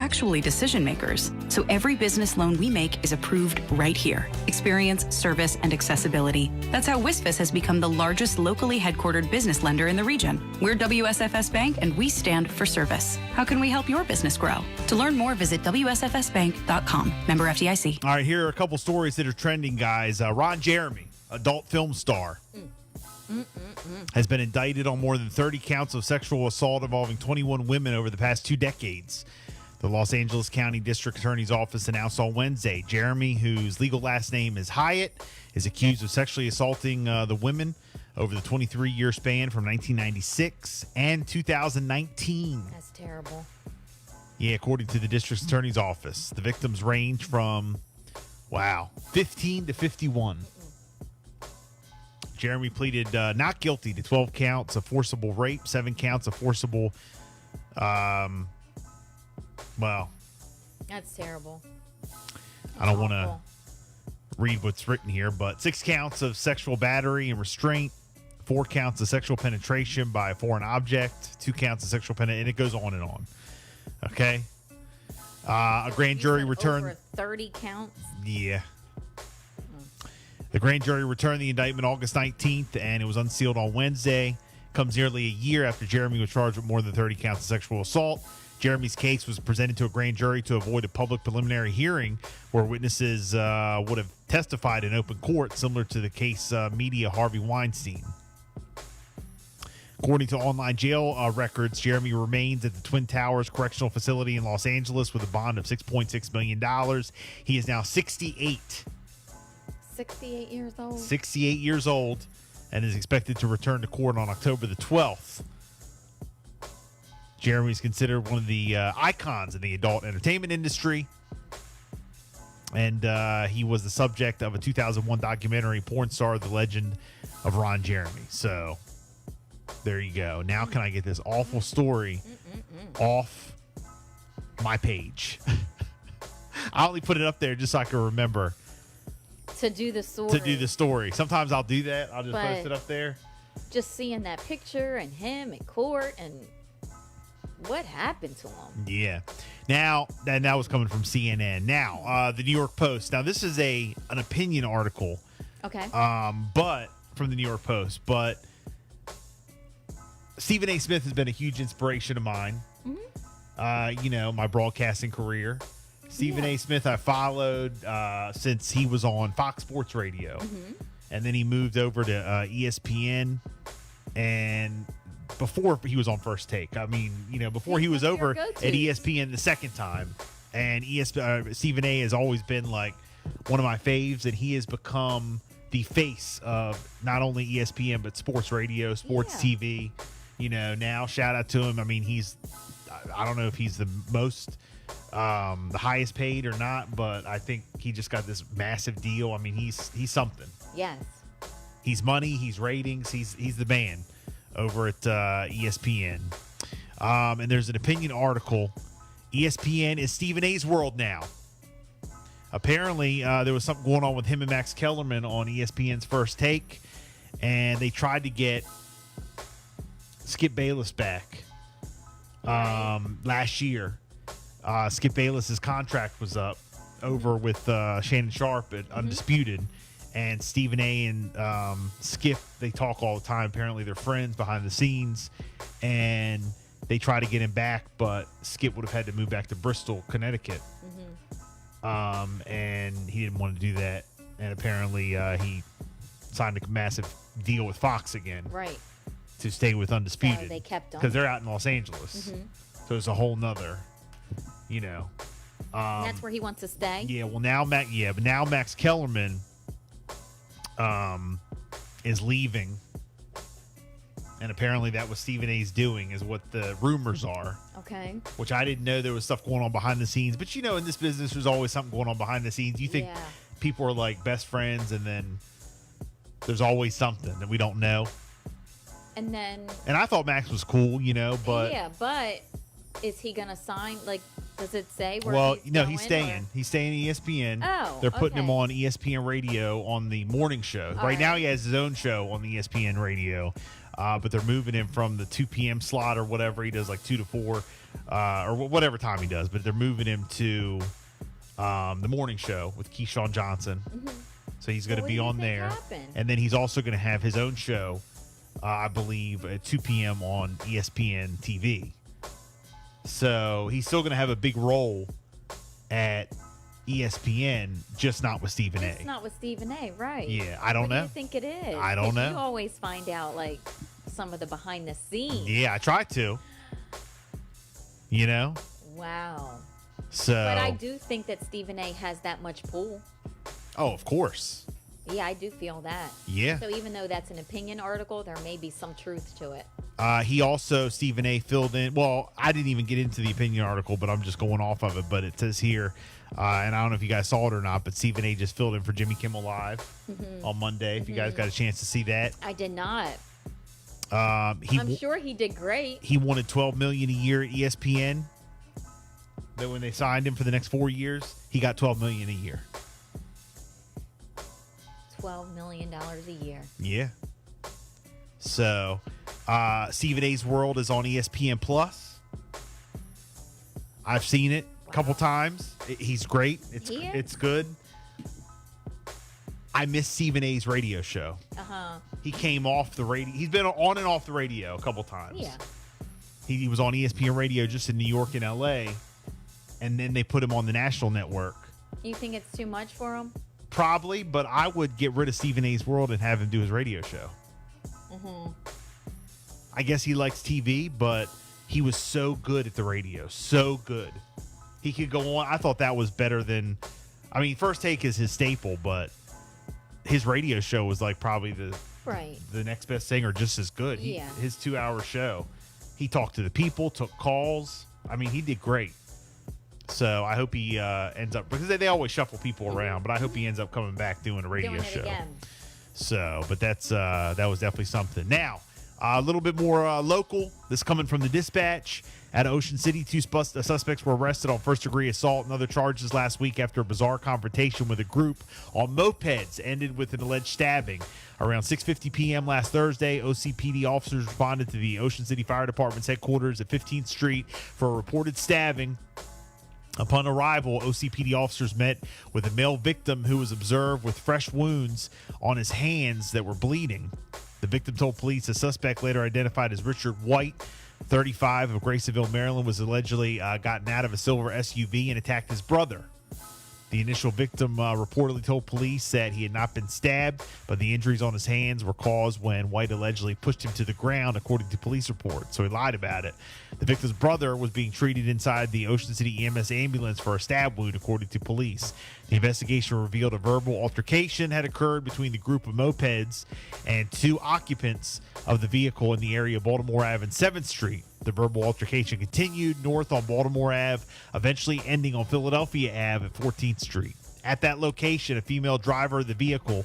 actually decision makers. So every business loan we make is approved right here. Experience, service, and accessibility. That's how WSFS has become the largest locally headquartered business lender in the region. We're WSFS Bank, and we stand for service. How can we help your business grow? To learn more, visit WSFSbank.com. Member FDIC. All right, here are a couple stories that are trending, guys. Ron Jeremy, adult film star, has been indicted on more than 30 counts of sexual assault involving 21 women over the past 2 decades. The Los Angeles County District Attorney's Office announced on Wednesday Jeremy, whose legal last name is Hyatt, is accused of sexually assaulting the women over the 23-year span from 1996 and 2019. That's terrible. Yeah, according to the District Attorney's Office, the victims range from, 15 to 51. Jeremy pleaded not guilty to 12 counts of forcible rape, 7 counts of forcible, That's terrible. I don't want to read what's written here, but 6 counts of sexual battery and restraint, 4 counts of sexual penetration by a foreign object, 2 counts of sexual penetration, and it goes on and on. Okay? A grand jury returned. Over 30 counts? Yeah. The grand jury returned the indictment August 19th, and it was unsealed on Wednesday. Comes nearly a year after Jeremy was charged with more than 30 counts of sexual assault. Jeremy's case was presented to a grand jury to avoid a public preliminary hearing where witnesses would have testified in open court, similar to the case media Harvey Weinstein. According to online jail records, Jeremy remains at the Twin Towers Correctional Facility in Los Angeles with a bond of $6.6 million. He is now 68. 68 years old. 68 years old, and is expected to return to court on October the 12th. Jeremy is considered one of the icons in the adult entertainment industry, and he was the subject of a 2001 documentary, Porn Star, The Legend of Ron Jeremy. So there you go. Now can I get this awful story off my page? I only put it up there just so I can remember to do the story. Sometimes I'll do that. I'll just post it up there. Just seeing that picture and him in court and what happened to him. Yeah. Now, that was coming from CNN. Now, the New York Post. Now, this is an opinion article. Okay. But from the New York Post. But Stephen A. Smith has been a huge inspiration of mine. Mm-hmm. My broadcasting career. Stephen A. Smith I followed since he was on Fox Sports Radio. Mm-hmm. And then he moved over to ESPN. And before he was on First Take. I mean, before he was over at ESPN the second time. And Stephen A. has always been like one of my faves. And he has become the face of not only ESPN, but sports radio, sports TV. Now shout out to him. I mean, I don't know if he's the most... the highest paid or not, but I think he just got this massive deal. I mean, he's something. Yes. He's money. He's ratings. He's the man over at ESPN. And there's an opinion article. ESPN is Stephen A's world now. Apparently, there was something going on with him and Max Kellerman on ESPN's First Take, and they tried to get Skip Bayless back last year. Skip Bayless's contract was up over with Shannon Sharp at Undisputed, and Stephen A. and Skip, they talk all the time. Apparently, they're friends behind the scenes, and they try to get him back, but Skip would have had to move back to Bristol, Connecticut, and he didn't want to do that. And apparently, he signed a massive deal with Fox again, right, to stay with Undisputed. So they kept on because they're out in Los Angeles, so it's a whole nother. That's where he wants to stay. Yeah, well now Max Kellerman is leaving, and apparently that was Stephen A's doing, is what the rumors are. Okay. Which I didn't know there was stuff going on behind the scenes, but in this business there's always something going on behind the scenes. You think people are like best friends, and then there's always something that we don't know. And I thought Max was cool, but but is he gonna sign? Like, does it say where? Well, he's he's staying. He's staying at ESPN. Oh, they're putting him on ESPN Radio on the morning show. Right now, he has his own show on the ESPN Radio, but they're moving him from the 2 p.m. slot or whatever he does, like 2 to 4, or whatever time he does, but they're moving him to the morning show with Keyshawn Johnson. Mm-hmm. So he's going to be on there. Happened? And then he's also going to have his own show, I believe, at 2 p.m. on ESPN TV. So he's still going to have a big role at ESPN, just not with Stephen A. It's not with Stephen A, right? Yeah, I don't what know. Do you think it is? I don't know. You always find out like some of the behind the scenes. Yeah, I try to. You know? Wow. So. But I do think that Stephen A has that much pull. Oh, of course. Yeah, I do feel that. Yeah. So even though that's an opinion article, there may be some truth to it. He also, Stephen A, filled in. Well, I didn't even get into the opinion article, but I'm just going off of it. But it says here, and I don't know if you guys saw it or not, but Stephen A just filled in for Jimmy Kimmel Live on Monday. If you guys got a chance to see that, I did not. I'm sure he did great. He wanted $12 million a year at ESPN. Then when they signed him for the next 4 years, he got $12 million a year. $12 million a year. Yeah. So, Stephen A's World is on ESPN Plus. I've seen it a couple times. He's great. It's good. I miss Stephen A's radio show. He came off the radio. He's been on and off the radio a couple times. Yeah. He was on ESPN radio just in New York and LA, and then they put him on the national network. You think it's too much for him? Probably, but I would get rid of Stephen A's World and have him do his radio show. I guess he likes TV, but he was so good at the radio. So good. He could go on. I thought that was better than, I mean, First Take is his staple, but his radio show was like probably the next best thing or just as good. His 2-hour show. He talked to the people, took calls. I mean, he did great. So I hope he ends up, because they always shuffle people around, but I hope he ends up coming back doing a radio show. Again. So, but that was definitely something. Now, a little bit more local. This coming from the Dispatch. Out of Ocean City, 2 suspects were arrested on first-degree assault and other charges last week after a bizarre confrontation with a group on mopeds ended with an alleged stabbing. Around 6:50 p.m. last Thursday, OCPD officers responded to the Ocean City Fire Department's headquarters at 15th Street for a reported stabbing. Upon arrival, OCPD officers met with a male victim who was observed with fresh wounds on his hands that were bleeding. The victim told police the suspect, later identified as Richard White, 35, of Graysonville, Maryland, was allegedly gotten out of a silver SUV and attacked his brother. The initial victim reportedly told police that he had not been stabbed, but the injuries on his hands were caused when White allegedly pushed him to the ground, according to police reports. So he lied about it. The victim's brother was being treated inside the Ocean City EMS ambulance for a stab wound, according to police. The investigation revealed a verbal altercation had occurred between the group of mopeds and 2 occupants of the vehicle in the area of Baltimore Ave and 7th Street. The verbal altercation continued north on Baltimore Ave, eventually ending on Philadelphia Ave at 14th Street. At that location, a female driver of the vehicle,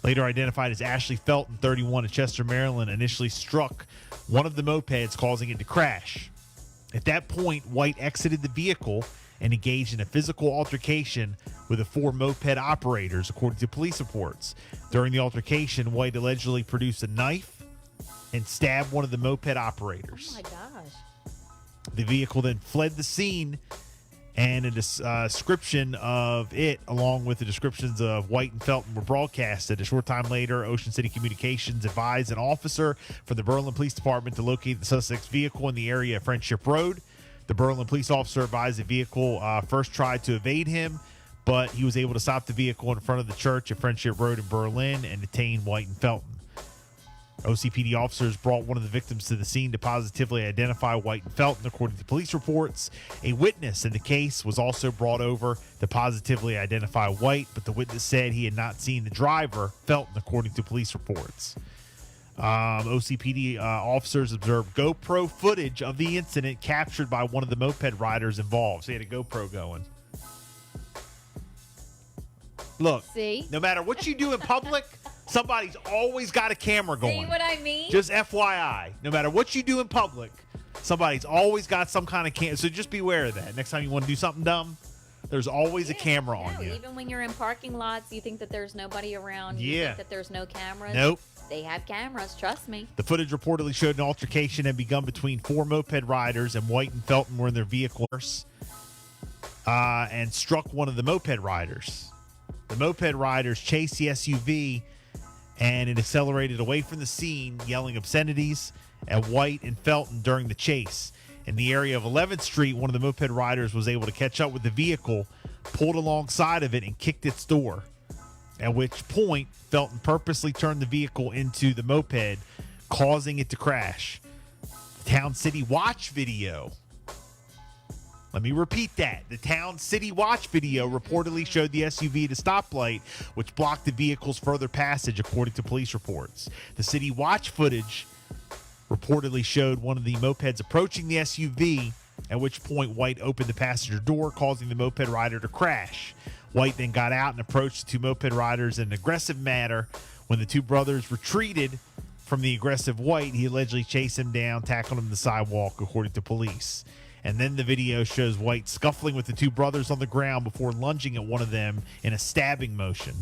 later identified as Ashley Felton, 31, of Chester, Maryland, initially struck one of the mopeds, causing it to crash. At that point, White exited the vehicle and engaged in a physical altercation with the 4 moped operators, according to police reports. During the altercation, White allegedly produced a knife and stabbed one of the moped operators. Oh my gosh. The vehicle then fled the scene, and a description of it, along with the descriptions of White and Felton, were broadcasted. A short time later, Ocean City Communications advised an officer from the Berlin Police Department to locate the suspect's vehicle in the area of Friendship Road. The Berlin police officer advised the vehicle first tried to evade him, but he was able to stop the vehicle in front of the church at Friendship Road in Berlin and detain White and Felton. OCPD officers brought one of the victims to the scene to positively identify White and Felton, according to police reports. A witness in the case was also brought over to positively identify White, but the witness said he had not seen the driver, Felton, according to police reports. OCPD officers observed GoPro footage of the incident captured by one of the moped riders involved. So he had a GoPro going. Look, See? No matter what you do in public, somebody's always got a camera going. See what I mean? Just FYI, no matter what you do in public, somebody's always got some kind of camera. So just beware of that. Next time you want to do something dumb, there's always a camera on you. Even when you're in parking lots, you think that there's nobody around. You Yeah. think that there's no cameras. Nope. They have cameras, trust me. The footage reportedly showed an altercation had begun between 4 moped riders, and White and Felton were in their vehicles and struck one of the moped riders. The moped riders chased the SUV, and it accelerated away from the scene, yelling obscenities at White and Felton during the chase. In the area of 11th Street, one of the moped riders was able to catch up with the vehicle, pulled alongside of it, and kicked its door. At which point, Felton purposely turned the vehicle into the moped, causing it to crash. The Town City Watch video. Let me repeat that. The Town City Watch video reportedly showed the SUV at a stoplight, which blocked the vehicle's further passage, according to police reports. The City Watch footage reportedly showed one of the mopeds approaching the SUV, at which point White opened the passenger door, causing the moped rider to crash. White then got out and approached the 2 moped riders in an aggressive manner. When the 2 brothers retreated from the aggressive White, he allegedly chased him down, tackled him to the sidewalk, according to police. And then the video shows White scuffling with the 2 brothers on the ground before lunging at one of them in a stabbing motion.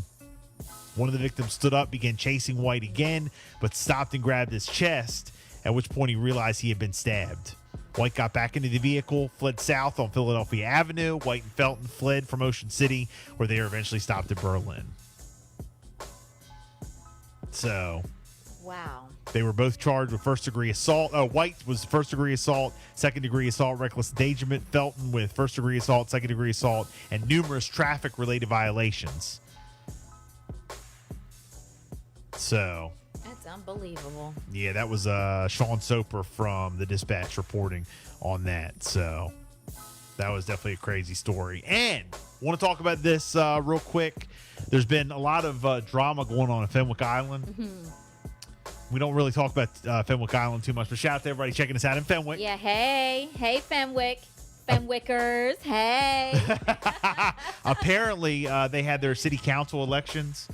One of the victims stood up, began chasing White again, but stopped and grabbed his chest, at which point he realized he had been stabbed. White got back into the vehicle, fled south on Philadelphia Avenue. White and Felton fled from Ocean City, where they were eventually stopped at Berlin. So, wow. They were both charged with first-degree assault. White was first-degree assault, second-degree assault, reckless endangerment. Felton with first-degree assault, second-degree assault, and numerous traffic-related violations. So, that's unbelievable. yeah, that was Sean Soper from the Dispatch reporting on that. So that was definitely a crazy story. And want to talk about this real quick. There's been a lot of drama going on in Fenwick Island. Mm-hmm. We don't really talk about Fenwick Island too much, but shout out to everybody checking us out in Fenwick. Yeah, hey Fenwick. Fenwickers, hey. Apparently, they had their city council elections,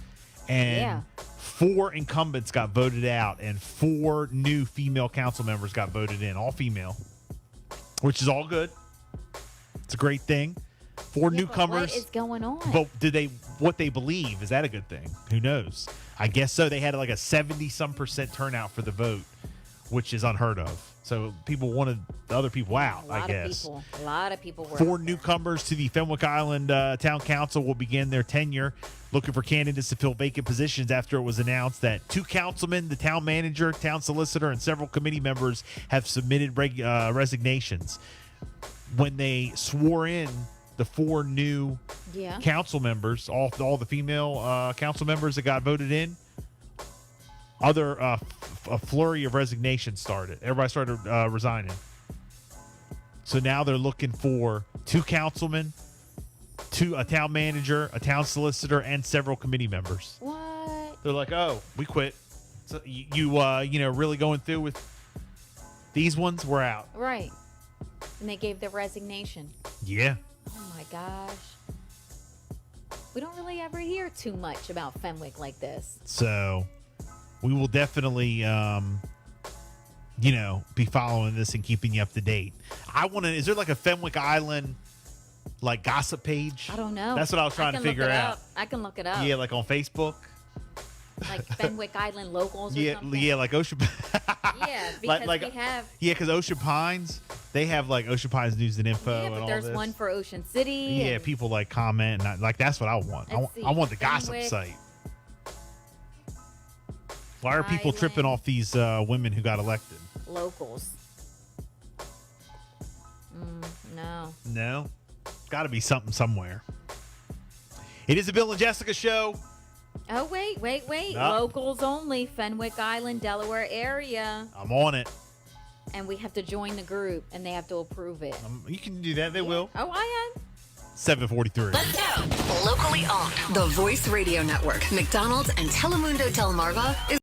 and Yeah. 4 incumbents got voted out, and 4 new female council members got voted in, all female, which is all good. It's a great thing. 4 Yeah, newcomers. but what is going on? But what they believe, is that a good thing? Who knows? I guess so. They had like a 70% turnout for the vote, which is unheard of. So people wanted the other people out, I guess. A lot of people were. 4 out there. newcomers to the Fenwick Island Town Council will begin their tenure, looking for candidates to fill vacant positions after it was announced that 2 councilmen, the town manager, town solicitor, and several committee members have submitted resignations. When they swore in the 4 new council members, all the female council members that got voted in, a flurry of resignations started. Everybody started resigning. So now they're looking for 2 councilmen, a town manager, a town solicitor, and several committee members. What? They're like, oh, we quit. So you really going through with these ones? We're out. Right. And they gave their resignation. Yeah. Oh my gosh. We don't really ever hear too much about Fenwick like this. So we will definitely, be following this and keeping you up to date. Is there like a Fenwick Island, like gossip page? I don't know. That's what I was trying to figure out. I can look it up. Yeah, like on Facebook. Like Fenwick Island locals or something. Yeah, like Ocean. Yeah, because we have. Yeah, because Ocean Pines, they have like Ocean Pines news and info Yeah, and but all there's this. one for Ocean City. Yeah, and people like comment and that's what I want. Let's see, I want the gossip Fenwick site. Why are people Island. tripping off these women who got elected? Locals. No. No, got to be something somewhere. It is a Bill and Jessica show. Oh, wait. No. Locals only, Fenwick Island, Delaware area. I'm on it. And we have to join the group, and they have to approve it. You can do that. They will. Oh, I am. 7:43. Let's go. Locally owned. The Voice Radio Network. McDonald's and Telemundo Delmarva is